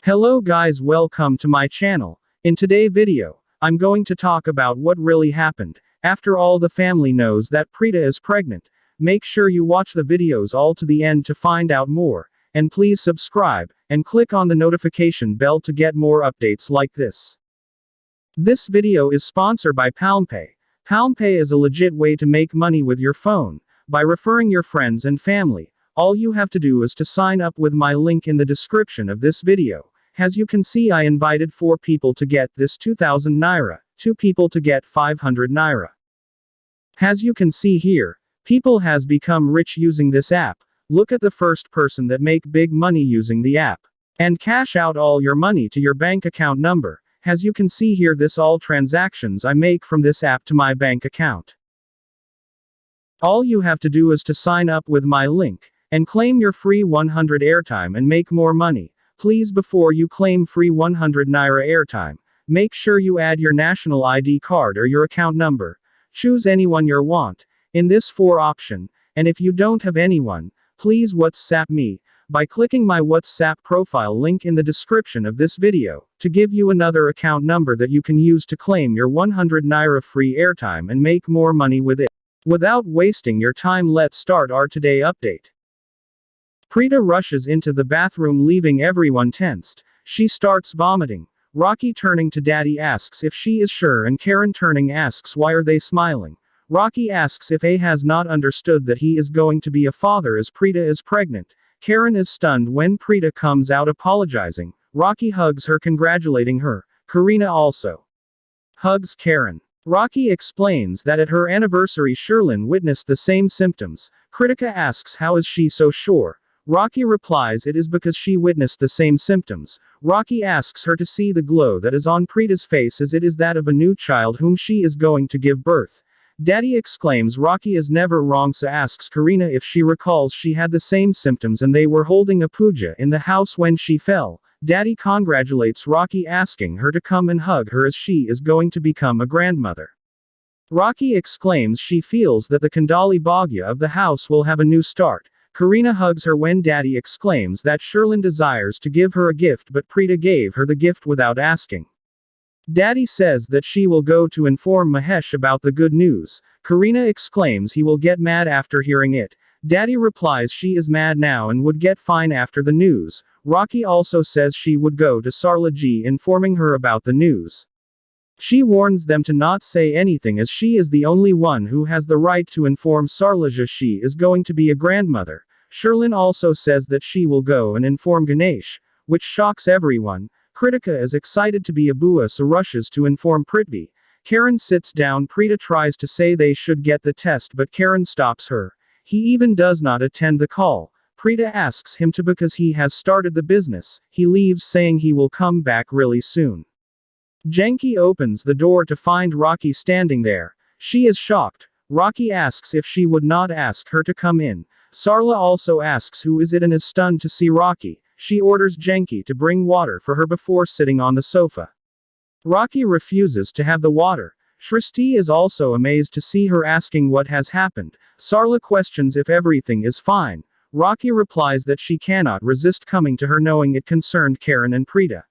Hello guys, welcome to my channel. In today's video, I'm going to talk about what really happened after all the family knows that Preeta is pregnant. Make sure you watch the videos all to the end to find out more, and please subscribe, and click on the notification bell to get more updates like this. This video is sponsored by Palmpay. Palmpay is a legit way to make money with your phone, by referring your friends and family. All you have to do is to sign up with my link in the description of this video. As you can see, I invited 4 people to get this 2000 Naira, 2 people to get 500 Naira. As you can see here, people has become rich using this app. Look at the first person that make big money using the app. And cash out all your money to your bank account number. As you can see here, this all transactions I make from this app to my bank account. All you have to do is to sign up with my link, and claim your free 100 airtime and make more money. Please, before you claim free 100 Naira airtime, make sure you add your national ID card or your account number. Choose anyone you want in this 4 option, and if you don't have anyone, please WhatsApp me by clicking my WhatsApp profile link in the description of this video, to give you another account number that you can use to claim your 100 Naira free airtime and make more money with it. Without wasting your time, let's start our today update. Preeta rushes into the bathroom, leaving everyone tensed. She starts vomiting. Rocky, turning to Daddy, asks if she is sure, and Karen, turning, asks why are they smiling. Rocky asks if A has not understood that he is going to be a father as Preeta is pregnant. Karen is stunned when Preeta comes out apologizing. Rocky hugs her, congratulating her. Karina also hugs Karen. Rocky explains that at her anniversary Sherlyn witnessed the same symptoms. Kritika asks how is she so sure. Rocky replies it is because she witnessed the same symptoms. Rocky asks her to see the glow that is on Preeta's face, as it is that of a new child whom she is going to give birth. Daddy exclaims Rocky is never wrong, so asks Karina if she recalls she had the same symptoms and they were holding a puja in the house when she fell. Daddy congratulates Rocky, asking her to come and hug her as she is going to become a grandmother. Rocky exclaims she feels that the Kandali Bhagya of the house will have a new start. Karina hugs her when Daddy exclaims that Sherlyn desires to give her a gift, but Preeta gave her the gift without asking. Daddy says that she will go to inform Mahesh about the good news. Karina exclaims he will get mad after hearing it. Daddy replies she is mad now and would get fine after the news. Rocky also says she would go to Sarlaji, informing her about the news. She warns them to not say anything, as she is the only one who has the right to inform Sarlaja she is going to be a grandmother. Sherlyn also says that she will go and inform Ganesh, which shocks everyone. Kritika is excited to be a bua, so rushes to inform Prithvi. Karen sits down. Preeta tries to say they should get the test, but Karen stops her. He even does not attend the call. Preeta asks him to because he has started the business. He leaves, saying he will come back really soon. Janki opens the door to find Rocky standing there. She is shocked. Rocky asks if she would not ask her to come in. Sarla also asks who is it and is stunned to see Rocky. She orders Janki to bring water for her before sitting on the sofa. Rocky refuses to have the water. Shristi is also amazed to see her, asking what has happened. Sarla questions if everything is fine. Rocky replies that she cannot resist coming to her, knowing it concerned Karen and Preeta.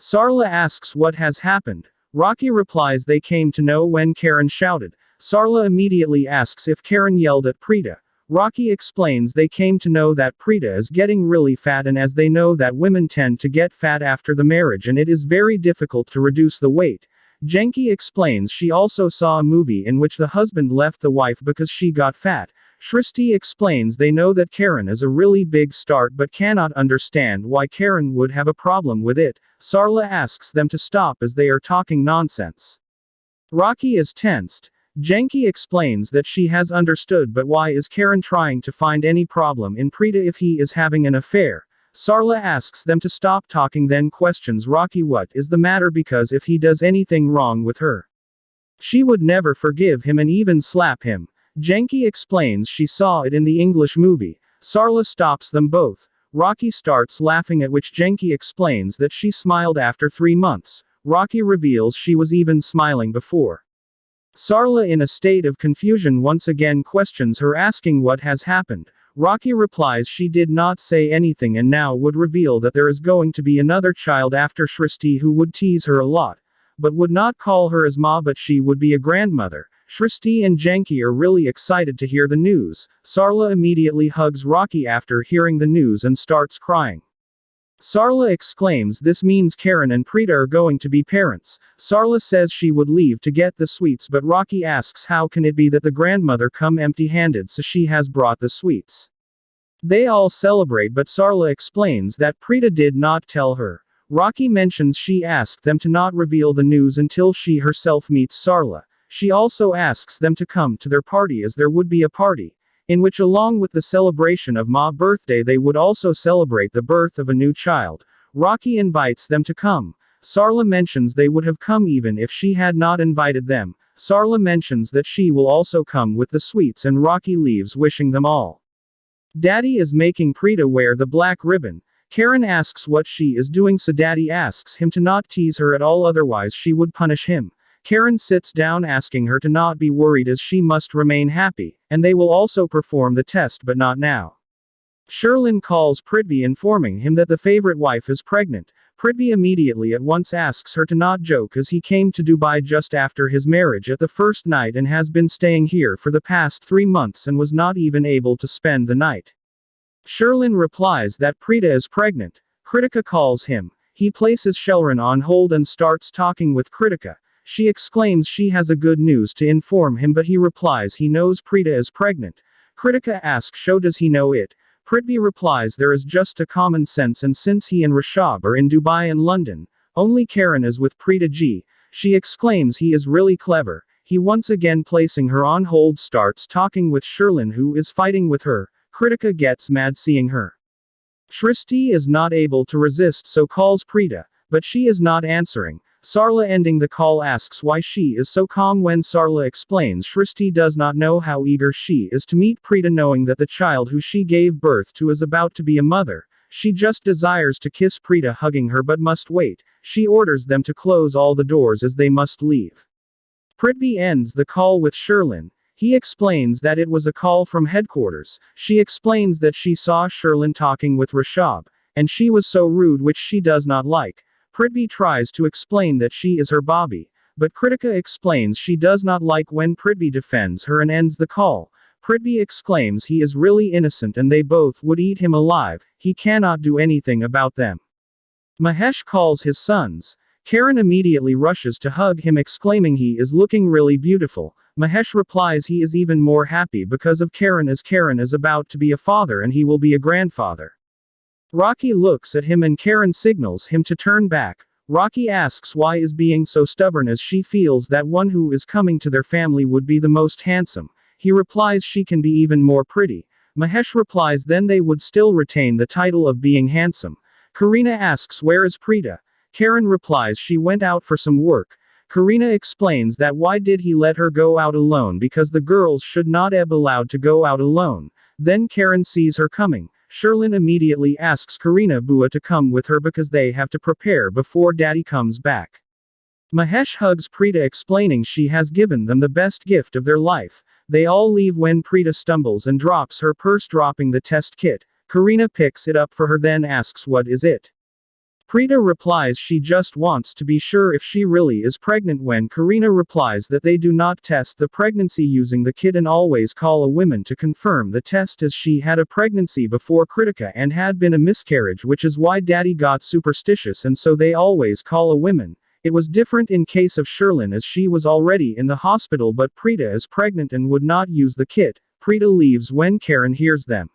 Sarla asks what has happened. Rocky replies they came to know when Karen shouted. Sarla immediately asks if Karen yelled at Preeta. Rocky explains they came to know that Preeta is getting really fat, and as they know that women tend to get fat after the marriage and it is very difficult to reduce the weight. Janki explains she also saw a movie in which the husband left the wife because she got fat. Shristi explains they know that Karen is a really big start but cannot understand why Karen would have a problem with it. Sarla asks them to stop as they are talking nonsense. Rocky is tensed. Janki explains that she has understood, but why is Karen trying to find any problem in Preeta if he is having an affair? Sarla asks them to stop talking, then questions Rocky what is the matter, because if he does anything wrong with her, she would never forgive him and even slap him. Janki explains she saw it in the English movie. Sarla stops them both. Rocky starts laughing, at which Janki explains that she smiled after 3 months. Rocky reveals she was even smiling before. Sarla, in a state of confusion, once again questions her, asking what has happened. Rocky replies she did not say anything and now would reveal that there is going to be another child after Shristi who would tease her a lot, but would not call her as Ma, but she would be a grandmother. Shristi and Janki are really excited to hear the news. Sarla immediately hugs Rocky after hearing the news and starts crying. Sarla exclaims this means Karen and Preeta are going to be parents. Sarla says she would leave to get the sweets, but Rocky asks how can it be that the grandmother come empty-handed, so she has brought the sweets. They all celebrate, but Sarla explains that Preeta did not tell her. Rocky mentions she asked them to not reveal the news until she herself meets Sarla. She also asks them to come to their party, as there would be a party in which, along with the celebration of Ma's birthday, they would also celebrate the birth of a new child. Rocky invites them to come. Sarla mentions they would have come even if she had not invited them. Sarla mentions that she will also come with the sweets, and Rocky leaves wishing them all. Daddy is making Preeta wear the black ribbon. Karen asks what she is doing, so Daddy asks him to not tease her at all, otherwise she would punish him. Karen sits down asking her to not be worried as she must remain happy, and they will also perform the test but not now. Sherlyn calls Prithvi informing him that the favorite wife is pregnant. Prithvi immediately at once asks her to not joke as he came to Dubai just after his marriage at the first night and has been staying here for the past 3 months and was not even able to spend the night. Sherlyn replies that Preeta is pregnant. Kritika calls him. He places Sherlyn on hold and starts talking with Kritika. She exclaims she has a good news to inform him, but he replies he knows Preeta is pregnant. Kritika asks Sho does he know it. Prithvi replies there is just a common sense, and since he and Rishabh are in Dubai and London, only Karen is with Preeta ji. She exclaims he is really clever. He once again placing her on hold starts talking with Sherlyn, who is fighting with her. Kritika gets mad seeing her. Shristi is not able to resist, so calls Preeta, but she is not answering. Sarla ending the call asks why she is so calm. When Sarla explains Shristi does not know how eager she is to meet Preeta, knowing that the child who she gave birth to is about to be a mother. She just desires to kiss Preeta, hugging her, but must wait. She orders them to close all the doors as they must leave. Prithvi ends the call with Sherlyn. He explains that it was a call from headquarters. She explains that she saw Sherlyn talking with Rishabh, and she was so rude, which she does not like. Prithvi tries to explain that she is her Bobby, but Kritika explains she does not like when Prithvi defends her and ends the call. Prithvi exclaims he is really innocent and they both would eat him alive, he cannot do anything about them. Mahesh calls his sons. Karen immediately rushes to hug him, exclaiming he is looking really beautiful. Mahesh replies he is even more happy because of Karen, as Karen is about to be a father and he will be a grandfather. Rocky looks at him and Karen signals him to turn back. Rocky asks why is being so stubborn, as she feels that one who is coming to their family would be the most handsome. He replies she can be even more pretty. Mahesh replies then they would still retain the title of being handsome. Karina asks where is Preeta. Karen replies she went out for some work. Karina explains that why did he let her go out alone, because the girls should not be allowed to go out alone. Then Karen sees her coming. Sherlyn immediately asks Karina Bua to come with her because they have to prepare before Daddy comes back. Mahesh hugs Preeta, explaining she has given them the best gift of their life. They all leave when Preeta stumbles and drops her purse, dropping the test kit. Karina picks it up for her, then asks what is it. Preeta replies she just wants to be sure if she really is pregnant, when Karina replies that they do not test the pregnancy using the kit and always call a woman to confirm the test, as she had a pregnancy before Kritika and had been a miscarriage, which is why Daddy got superstitious and so they always call a woman. It was different in case of Sherlyn, as she was already in the hospital, but Preeta is pregnant and would not use the kit. Preeta leaves when Karen hears them.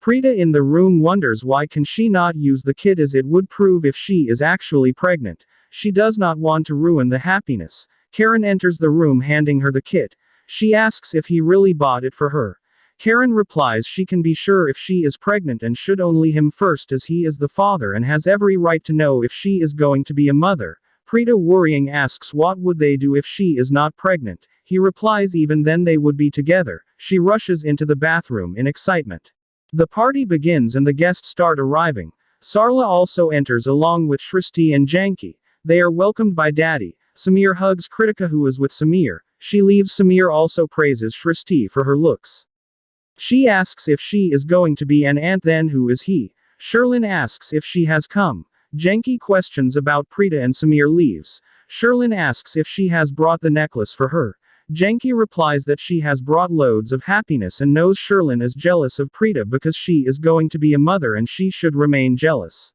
Preeta in the room wonders why can she not use the kit, as it would prove if she is actually pregnant. She does not want to ruin the happiness. Karen enters the room handing her the kit. She asks if he really bought it for her. Karen replies she can be sure if she is pregnant and should only him first, as he is the father and has every right to know if she is going to be a mother. Preeta worrying asks what would they do if she is not pregnant. He replies even then they would be together. She rushes into the bathroom in excitement. The party begins and the guests start arriving. Sarla also enters along with Shristi and Janki. They are welcomed by Daddy. Samir hugs Kritika, who is with Samir. She leaves. Samir also praises Shristi for her looks. She asks if she is going to be an aunt, then who is he? Sherlyn asks if she has come. Janky questions about Preeta and Samir leaves. Sherlyn asks if she has brought the necklace for her. Janky replies that she has brought loads of happiness and knows Sherlyn is jealous of Preeta because she is going to be a mother and she should remain jealous.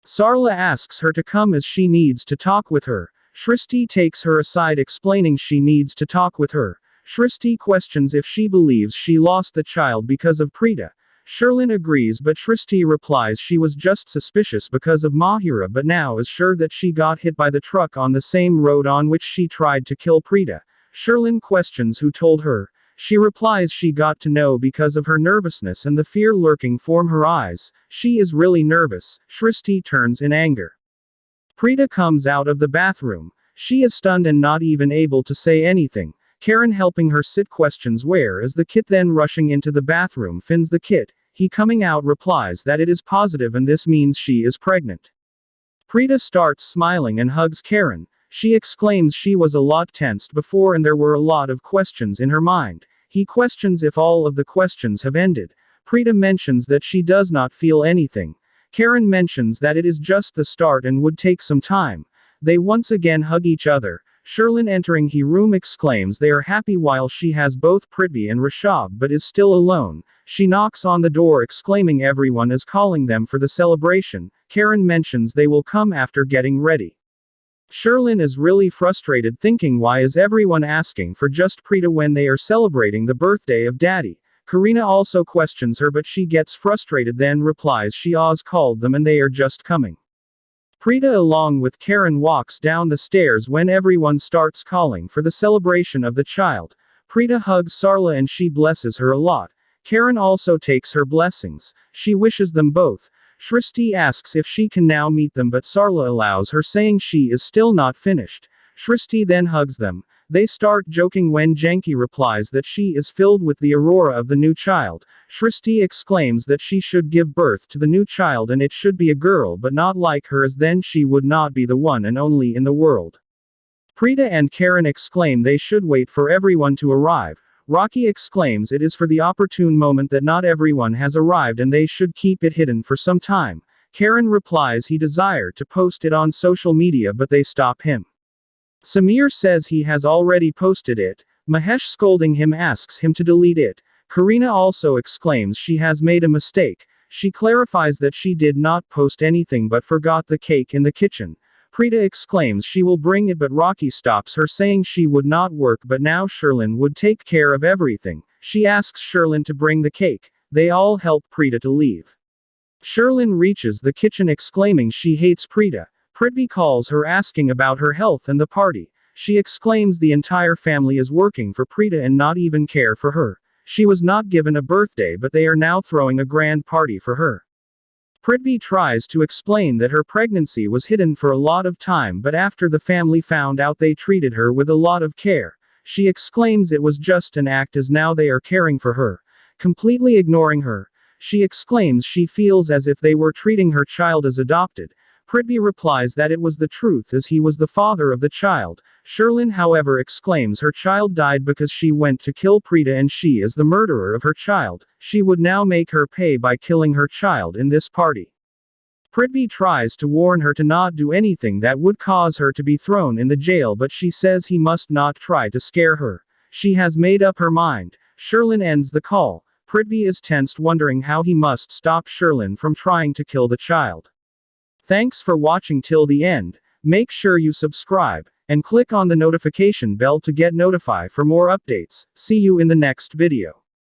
Sarla asks her to come as she needs to talk with her. Shristi takes her aside explaining she needs to talk with her. Shristi questions if she believes she lost the child because of Preeta. Sherlyn agrees but Shristi replies she was just suspicious because of Mahira but now is sure that she got hit by the truck on the same road on which she tried to kill Preeta. Sherlyn questions who told her. She replies she got to know because of her nervousness and the fear lurking from her eyes. She is really nervous. Shristi turns in anger. Preeta comes out of the bathroom. She is stunned and not even able to say anything. Karen helping her sit questions where is the kit, then rushing into the bathroom finds the kit. He coming out replies that it is positive and this means she is pregnant. Preeta starts smiling and hugs Karen. She exclaims she was a lot tensed before and there were a lot of questions in her mind. He questions if all of the questions have ended. Preeta mentions that she does not feel anything. Karen mentions that it is just the start and would take some time. They once again hug each other. Sherlyn entering his room exclaims they are happy while she has both Prithvi and Rishabh but is still alone. She knocks on the door exclaiming everyone is calling them for the celebration. Karen mentions they will come after getting ready. Sherlyn is really frustrated thinking why is everyone asking for just Preeta when they are celebrating the birthday of Daddy. Karina also questions her but she gets frustrated then replies she Oz called them and they are just coming. Preeta along with Karen walks down the stairs when everyone starts calling for the celebration of the child. Preeta hugs Sarla and she blesses her a lot. Karen also takes her blessings. She wishes them both. Shristi asks if she can now meet them but Sarla allows her saying she is still not finished. Shristi then hugs them. They start joking when Janki replies that she is filled with the aurora of the new child. Shristi exclaims that she should give birth to the new child and it should be a girl but not like her as then she would not be the one and only in the world. Preeta and Karen exclaim they should wait for everyone to arrive. Rocky exclaims it is for the opportune moment that not everyone has arrived and they should keep it hidden for some time. Karen replies he desired to post it on social media but they stop him. Samir says he has already posted it. Mahesh scolding him asks him to delete it. Karina also exclaims she has made a mistake. She clarifies that she did not post anything but forgot the cake in the kitchen. Preeta exclaims she will bring it but Rocky stops her saying she would not work but now Sherlyn would take care of everything. She asks Sherlyn to bring the cake. They all help Preeta to leave. Sherlyn reaches the kitchen exclaiming she hates Preeta. Prithvi calls her asking about her health and the party. She exclaims the entire family is working for Preeta and not even care for her. She was not given a birthday but they are now throwing a grand party for her. Prithvi tries to explain that her pregnancy was hidden for a lot of time but after the family found out they treated her with a lot of care. She exclaims it was just an act as now they are caring for her. Completely ignoring her. She exclaims she feels as if they were treating her child as adopted. Prithvi replies that it was the truth as he was the father of the child. Sherlyn however exclaims her child died because she went to kill Preeta and she is the murderer of her child. She would now make her pay by killing her child in this party. Prithvi tries to warn her to not do anything that would cause her to be thrown in the jail but she says he must not try to scare her. She has made up her mind. Sherlyn ends the call. Prithvi is tensed wondering how he must stop Sherlyn from trying to kill the child. Thanks for watching till the end. Make sure you subscribe and click on the notification bell to get notified for more updates. See you in the next video.